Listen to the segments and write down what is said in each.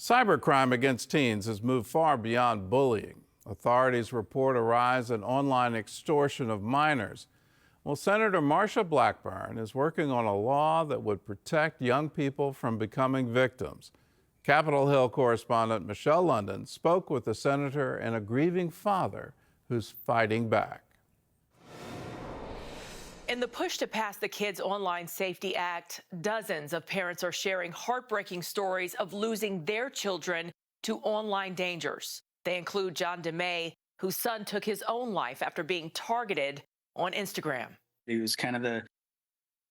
Cybercrime against teens has moved far beyond bullying. Authorities report a rise in online extortion of minors. Well, Senator Marsha Blackburn is working on a law that would protect young people from becoming victims. Capitol Hill correspondent Michelle London spoke with the senator and a grieving father who's fighting back. In the push to pass the Kids Online Safety Act, dozens of parents are sharing heartbreaking stories of losing their children to online dangers. They include John DeMay, whose son took his own life after being targeted on Instagram. He was kind of the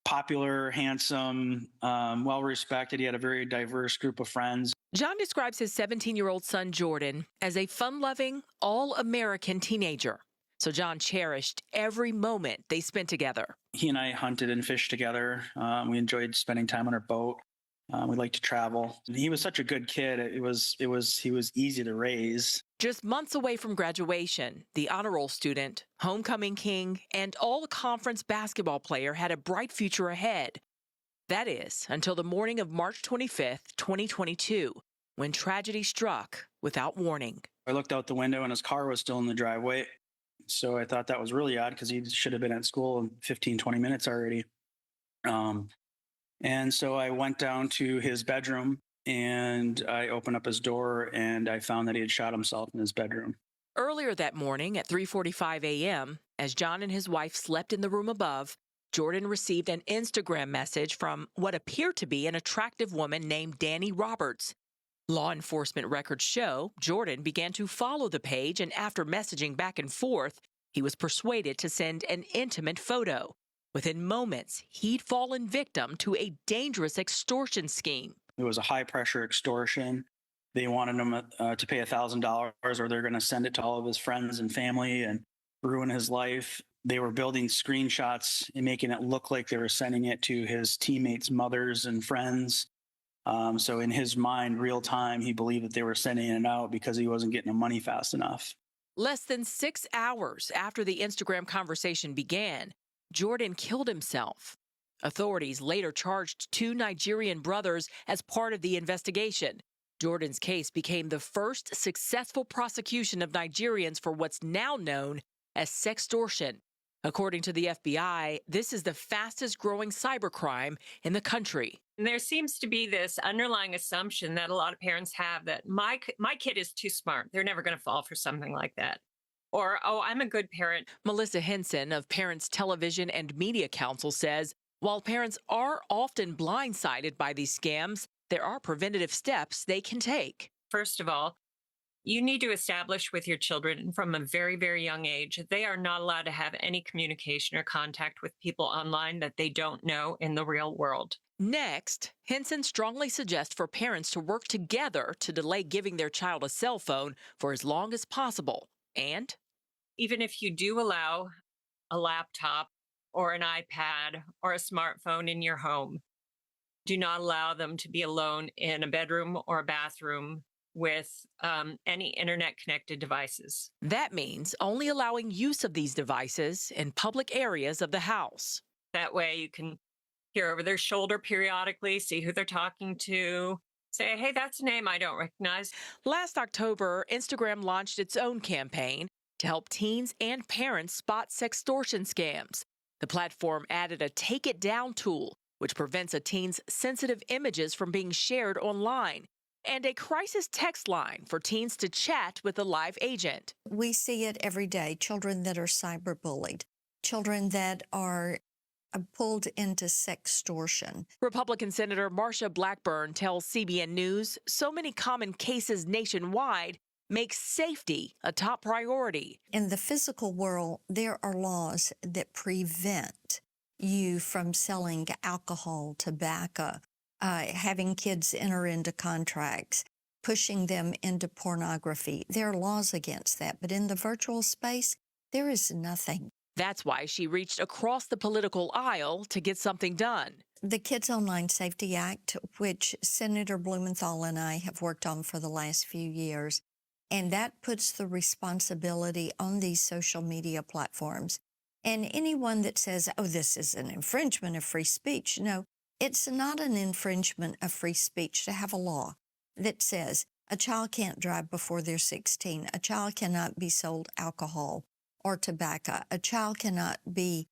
popular, handsome, well-respected. He had a very diverse group of friends. John describes his 17-year-old son, Jordan, as a fun-loving, all-American teenager. So John cherished every moment they spent together. He and I hunted and fished together. We enjoyed spending time on our boat. We liked to travel. And he was such a good kid. He was easy to raise. Just months away from graduation, the honor roll student, homecoming king, and all-conference basketball player had a bright future ahead. That is, until the morning of March 25th, 2022, when tragedy struck without warning. I looked out the window and his car was still in the driveway. So I thought that was really odd because he should have been at school in 15, 20 minutes already. And so I went down to his bedroom and I opened up his door and I found that he had shot himself in his bedroom. Earlier that morning at 3:45 a.m., as John and his wife slept in the room above, Jordan received an Instagram message from what appeared to be an attractive woman named Danny Roberts. Law enforcement records show Jordan began to follow the page, and after messaging back and forth, he was persuaded to send an intimate photo. Within moments, he'd fallen victim to a dangerous extortion scheme. It was a high-pressure extortion. They wanted him to pay $1,000 or they're going to send it to all of his friends and family and ruin his life. They were building screenshots and making it look like they were sending it to his teammates' mothers and friends. So in his mind, real time, he believed that they were sending it out because he wasn't getting the money fast enough. Less than 6 hours after the Instagram conversation began, Jordan killed himself. Authorities later charged 2 Nigerian brothers as part of the investigation. Jordan's case became the first successful prosecution of Nigerians for what's now known as sextortion. According to the FBI, this is the fastest growing cybercrime in the country. And there seems to be this underlying assumption that a lot of parents have that my kid is too smart. They're never going to fall for something like that. Or, oh, I'm a good parent. Melissa Henson of Parents Television and Media Council says, while parents are often blindsided by these scams, there are preventative steps they can take. First of all, you need to establish with your children from a very, very young age, they are not allowed to have any communication or contact with people online that they don't know in the real world. Next, Henson strongly suggests for parents to work together to delay giving their child a cell phone for as long as possible. And even if you do allow a laptop or an iPad or a smartphone in your home, do not allow them to be alone in a bedroom or a bathroom with any internet-connected devices. That means only allowing use of these devices in public areas of the house. That way you can peer over their shoulder periodically, see who they're talking to, say, hey, that's a name I don't recognize. Last October, Instagram launched its own campaign to help teens and parents spot sextortion scams. The platform added a Take It Down tool, which prevents a teen's sensitive images from being shared online, and a crisis text line for teens to chat with a live agent. We see it every day, children that are cyberbullied, children that are pulled into sextortion. Republican Senator Marsha Blackburn tells CBN News so many common cases nationwide make safety a top priority. In the physical world, there are laws that prevent you from selling alcohol, tobacco, having kids enter into contracts, pushing them into pornography. There are laws against that, but in the virtual space, there is nothing. That's why she reached across the political aisle to get something done. The Kids Online Safety Act, which Senator Blumenthal and I have worked on for the last few years, and that puts the responsibility on these social media platforms. And anyone that says, oh, this is an infringement of free speech, no, it's not an infringement of free speech to have a law that says a child can't drive before they're 16, a child cannot be sold alcohol or tobacco, a child cannot be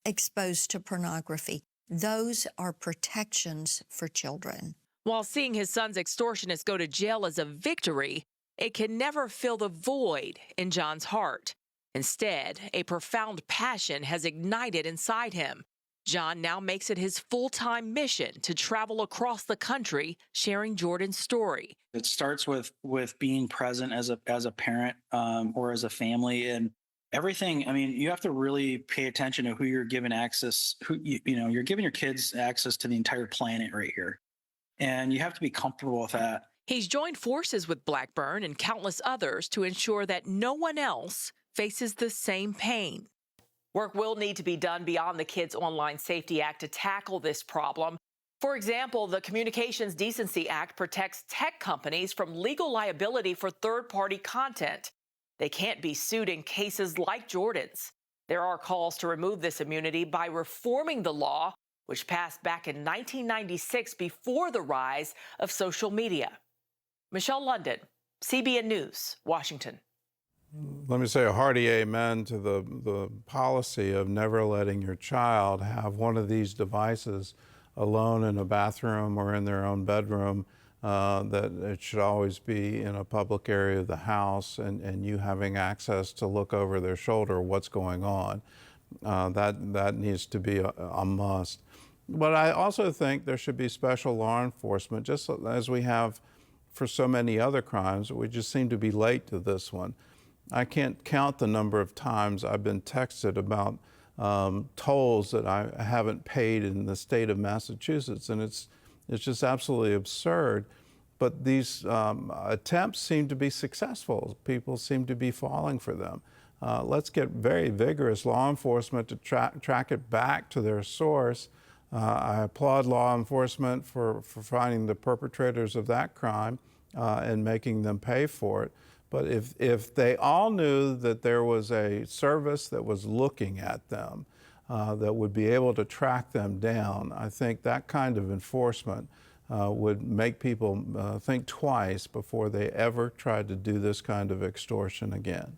exposed to pornography. Those are protections for children. While seeing his son's extortionist go to jail is a victory, it can never fill the void in John's heart. Instead, a profound passion has ignited inside him. John now makes it his full-time mission to travel across the country sharing Jordan's story. It starts with being present as a parent or as a family, and everything. I mean, you have to really pay attention to who you're giving access. You're giving your kids access to the entire planet right here, and you have to be comfortable with that. He's joined forces with Blackburn and countless others to ensure that no one else faces the same pain. Work will need to be done beyond the Kids Online Safety Act to tackle this problem. For example, the Communications Decency Act protects tech companies from legal liability for third-party content. They can't be sued in cases like Jordan's. There are calls to remove this immunity by reforming the law, which passed back in 1996 before the rise of social media. Michelle London, CBN News, Washington. Let me say a hearty amen to the policy of never letting your child have one of these devices alone in a bathroom or in their own bedroom, that it should always be in a public area of the house and you having access to look over their shoulder what's going on. That needs to be a must. But I also think there should be special law enforcement, just as we have for so many other crimes. We just seem to be late to this one. I can't count the number of times I've been texted about tolls that I haven't paid in the state of Massachusetts, and it's just absolutely absurd. But these attempts seem to be successful. People seem to be falling for them. Let's get very vigorous law enforcement to track it back to their source. I applaud law enforcement for finding the perpetrators of that crime and making them pay for it. But if they all knew that there was a service that was looking at them, that would be able to track them down, I think that kind of enforcement would make people think twice before they ever tried to do this kind of extortion again.